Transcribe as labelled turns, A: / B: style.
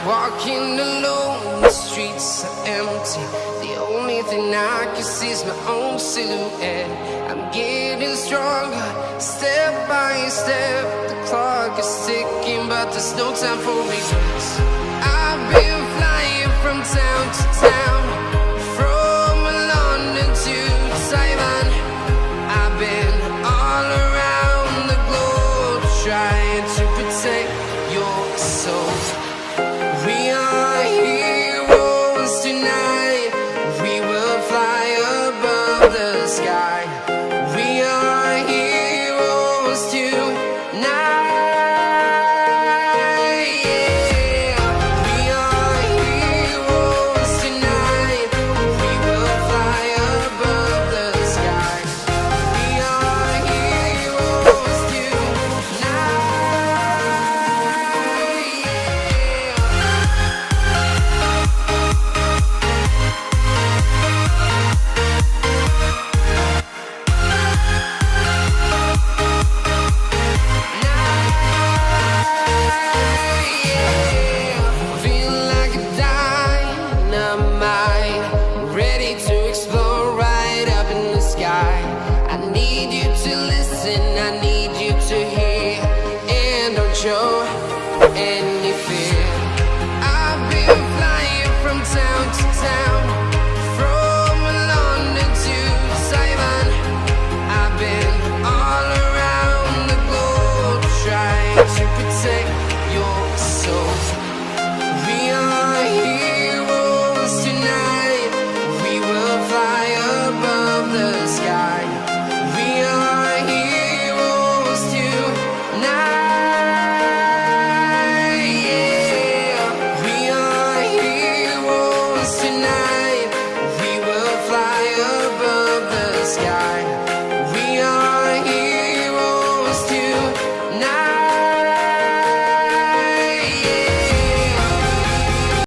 A: Walking alone, the streets are empty. The only thing I can see is my own silhouette. I'm getting stronger, step by step. The clock is ticking, but there's no time for regrets. I've been flying from town to town, from London to Taiwan. I've been all around the globe, trying to protect your soul. We are heroes tonight. We will fly above the sky. We are heroes tonight. Yeah. We are heroes tonight. We will fly above the sky. We are heroes tonight. Feel like a dynamite, ready to explode right up in the sky. I need you to listen, I need you to hear, and don't show. And